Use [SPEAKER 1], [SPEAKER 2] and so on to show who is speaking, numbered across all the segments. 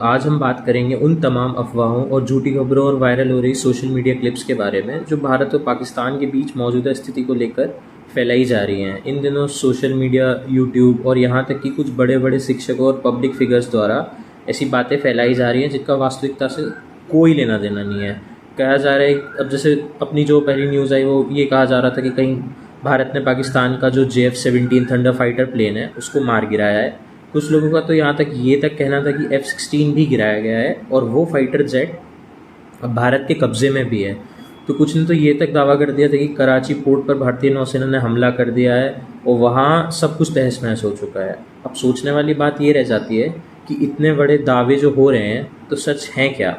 [SPEAKER 1] आज हम बात करेंगे उन तमाम अफवाहों और झूठी खबरों और वायरल हो रही सोशल मीडिया क्लिप्स के बारे में जो भारत और पाकिस्तान के बीच मौजूदा स्थिति को लेकर फैलाई जा रही हैं। इन दिनों सोशल मीडिया, यूट्यूब और यहाँ तक कि कुछ बड़े बड़े शिक्षकों और पब्लिक फिगर्स द्वारा ऐसी बातें फैलाई जा रही हैं जिनका वास्तविकता से कोई लेना देना नहीं है। कहा जा रहा है, अब जैसे अपनी जो पहली न्यूज़ आई वो ये कहा जा रहा था कि कहीं भारत ने पाकिस्तान का जो JF-17 थंडर फाइटर प्लेन है उसको मार गिराया है। कुछ लोगों का तो यहाँ तक ये तक कहना था कि F-16 भी गिराया गया है और वो फाइटर जेट अब भारत के कब्ज़े में भी है। तो कुछ ने तो ये तक दावा कर दिया था कि कराची पोर्ट पर भारतीय नौसेना ने हमला कर दिया है और वहाँ सब कुछ तहस नहस हो चुका है। अब सोचने वाली बात ये रह जाती है कि इतने बड़े दावे जो हो रहे हैं तो सच हैं क्या?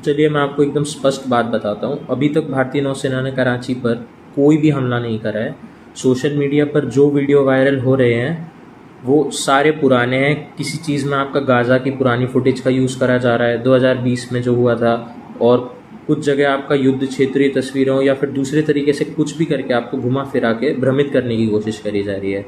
[SPEAKER 1] चलिए मैं आपको एकदम स्पष्ट बात बताता हूँ। अभी तक भारतीय नौसेना ने कराची पर कोई भी हमला नहीं करा है। सोशल मीडिया पर जो वीडियो वायरल हो रहे हैं वो सारे पुराने हैं। किसी चीज़ में आपका गाज़ा की पुरानी फुटेज का यूज़ करा जा रहा है 2020 में जो हुआ था, और कुछ जगह आपका युद्ध क्षेत्रीय तस्वीरों या फिर दूसरे तरीके से कुछ भी करके आपको घुमा फिरा के भ्रमित करने की कोशिश करी जा रही है।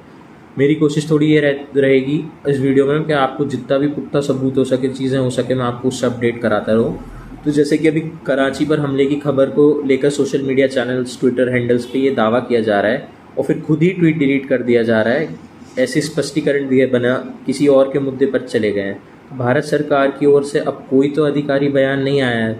[SPEAKER 1] मेरी कोशिश थोड़ी ये रहेगी इस वीडियो में कि आपको जितना भी पुख्ता सबूत हो सके, चीज़ें हो सके, मैं आपको उससे अपडेट कराता रहूँ। तो जैसे कि अभी कराची पर हमले की खबर को लेकर social media channels, Twitter handles पे ये दावा किया जा रहा है और फिर खुद ही ट्वीट डिलीट कर दिया जा रहा है। ऐसे स्पष्टीकरण दिए बना किसी और के मुद्दे पर चले गए हैं। भारत सरकार की ओर से अब कोई तो अधिकारी बयान नहीं आया है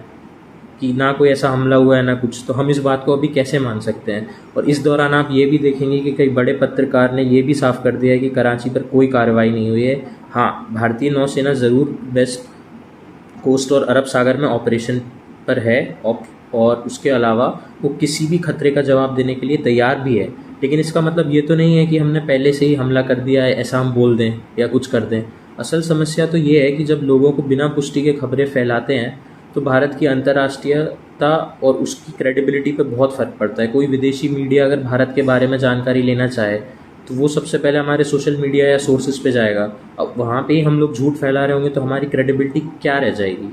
[SPEAKER 1] कि ना कोई ऐसा हमला हुआ है ना कुछ, तो हम इस बात को अभी कैसे मान सकते हैं? और इस दौरान आप ये भी देखेंगे कि कई बड़े पत्रकार ने ये भी साफ कर दिया है कि कराची पर कोई कार्रवाई नहीं हुई है। हाँ, भारतीय नौसेना ज़रूर वेस्ट कोस्ट और अरब सागर में ऑपरेशन पर है और उसके अलावा वो किसी भी खतरे का जवाब देने के लिए तैयार भी है। लेकिन इसका मतलब ये तो नहीं है कि हमने पहले से ही हमला कर दिया है, ऐसा हम बोल दें या कुछ कर दें। असल समस्या तो ये है कि जब लोगों को बिना पुष्टि के खबरें फैलाते हैं तो भारत की अंतर्राष्ट्रीयता और उसकी क्रेडिबिलिटी पर बहुत फ़र्क पड़ता है। कोई विदेशी मीडिया अगर भारत के बारे में जानकारी लेना चाहे तो वो सबसे पहले हमारे सोशल मीडिया या सोर्सेज पे जाएगा। अब वहाँ पे ही हम लोग झूठ फैला रहे होंगे तो हमारी क्रेडिबिलिटी क्या रह जाएगी?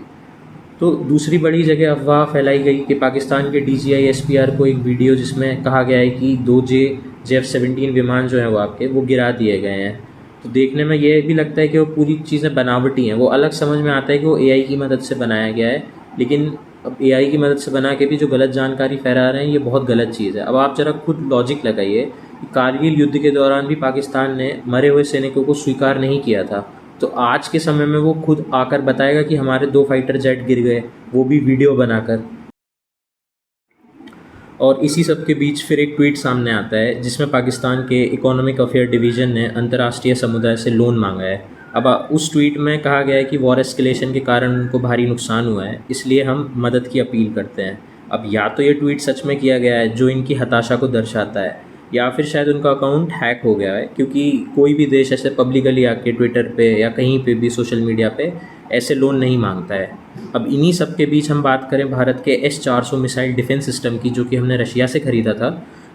[SPEAKER 1] तो दूसरी बड़ी जगह अफवाह फैलाई गई कि पाकिस्तान के DGI SPR को एक वीडियो जिसमें कहा गया है कि 2 JF-17 विमान जो हैं वो आपके वो गिरा दिए गए हैं। तो देखने में ये भी लगता है कि वो पूरी चीज़ें बनावटी हैं। वो अलग समझ में आता है कि वो AI की मदद से बनाया गया है, लेकिन अब AI की मदद से बना के भी जो गलत जानकारी फैला रहे हैं ये बहुत गलत चीज़ है। अब आप ज़रा खुद लॉजिक लगाइए कि कारगिल युद्ध के दौरान भी पाकिस्तान ने मरे हुए सैनिकों को स्वीकार नहीं किया था, तो आज के समय में वो खुद आकर बताएगा कि हमारे 2 फाइटर जेट गिर गए, वो भी वीडियो बनाकर। और इसी सब के बीच फिर एक ट्वीट सामने आता है जिसमें पाकिस्तान के इकोनॉमिक अफेयर डिवीज़न ने अंतर्राष्ट्रीय समुदाय से लोन मांगा है। अब उस ट्वीट में कहा गया है कि वॉर एस्केलेशन के कारण उनको भारी नुकसान हुआ है, इसलिए हम मदद की अपील करते हैं। अब या तो ये ट्वीट सच में किया गया है जो इनकी हताशा को दर्शाता है, या फिर शायद उनका अकाउंट हैक हो गया है, क्योंकि कोई भी देश ऐसे पब्लिकली आके ट्विटर पे या कहीं पे भी सोशल मीडिया पे ऐसे लोन नहीं मांगता है। अब इन्हीं सब के बीच हम बात करें भारत के S-400 मिसाइल डिफेंस सिस्टम की, जो कि हमने रशिया से ख़रीदा था।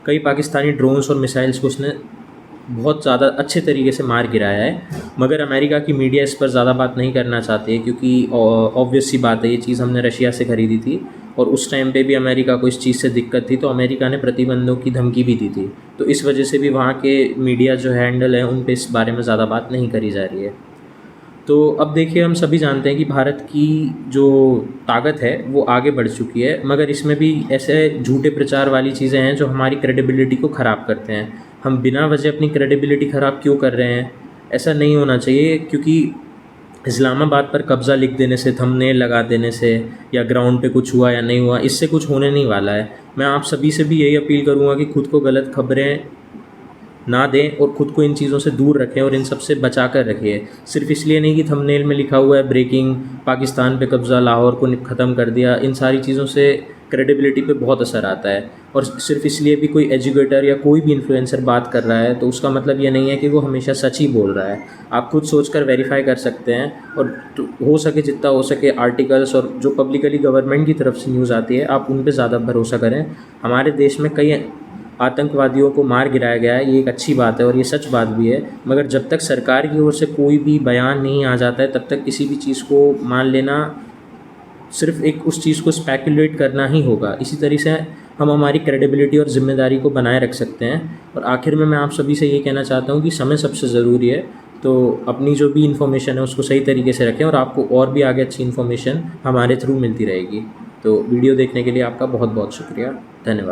[SPEAKER 1] कई पाकिस्तानी ड्रोन्स और मिसाइल्स को उसने बहुत ज़्यादा अच्छे तरीके से मार गिराया है, मगर अमेरिका की मीडिया इस पर ज़्यादा बात नहीं करना चाहती है, क्योंकि ऑब्वियस सी बात है ये चीज़ हमने रशिया से ख़रीदी थी और उस टाइम पे भी अमेरिका को इस चीज़ से दिक्कत थी, तो अमेरिका ने प्रतिबंधों की धमकी भी दी थी। तो इस वजह से भी वहाँ के मीडिया जो हैंडल है उन पे इस बारे में ज़्यादा बात नहीं करी जा रही है। तो अब देखिए, हम सभी जानते हैं कि भारत की जो ताकत है वो आगे बढ़ चुकी है, मगर इसमें भी ऐसे झूठे प्रचार वाली चीज़ें हैं जो हमारी क्रेडिबिलिटी को ख़राब करते हैं। हम बिना वजह अपनी क्रेडिबिलिटी ख़राब क्यों कर रहे हैं? ऐसा नहीं होना चाहिए, क्योंकि इस्लामाबाद पर कब्ज़ा लिख देने से, थंबनेल लगा देने से, या ग्राउंड पे कुछ हुआ या नहीं हुआ, इससे कुछ होने नहीं वाला है। मैं आप सभी से भी यही अपील करूँगा कि खुद को गलत खबरें ना दें और ख़ुद को इन चीज़ों से दूर रखें और इन सब से बचा कर रखिए। सिर्फ इसलिए नहीं कि थंबनेल में लिखा हुआ है ब्रेकिंग, पाकिस्तान पे कब्ज़ा, लाहौर को ख़त्म कर दिया, इन सारी चीज़ों से क्रेडिबिलिटी पे बहुत असर आता है। और सिर्फ इसलिए भी कोई एजुकेटर या कोई भी इन्फ्लुएंसर बात कर रहा है तो उसका मतलब ये नहीं है कि वो हमेशा सच ही बोल रहा है। आप खुद सोचकर वेरीफाई कर सकते हैं, और हो सके जितना हो सके आर्टिकल्स और जो पब्लिकली गवर्नमेंट की तरफ से न्यूज़ आती है आप उन पर ज़्यादा भरोसा करें। हमारे देश में कई आतंकवादियों को मार गिराया गया है, ये एक अच्छी बात है और ये सच बात भी है, मगर जब तक सरकार की ओर से कोई भी बयान नहीं आ जाता है तब तक किसी भी चीज़ को मान लेना सिर्फ एक उस चीज़ को स्पेकुलेट करना ही होगा। इसी तरह से हम हमारी क्रेडिबिलिटी और ज़िम्मेदारी को बनाए रख सकते हैं। और आखिर में मैं आप सभी से ये कहना चाहता हूँ कि समय सबसे ज़रूरी है, तो अपनी जो भी इन्फॉर्मेशन है उसको सही तरीके से रखें और आपको और भी आगे अच्छी इन्फॉर्मेशन हमारे थ्रू मिलती रहेगी। तो वीडियो देखने के लिए आपका बहुत बहुत शुक्रिया, धन्यवाद।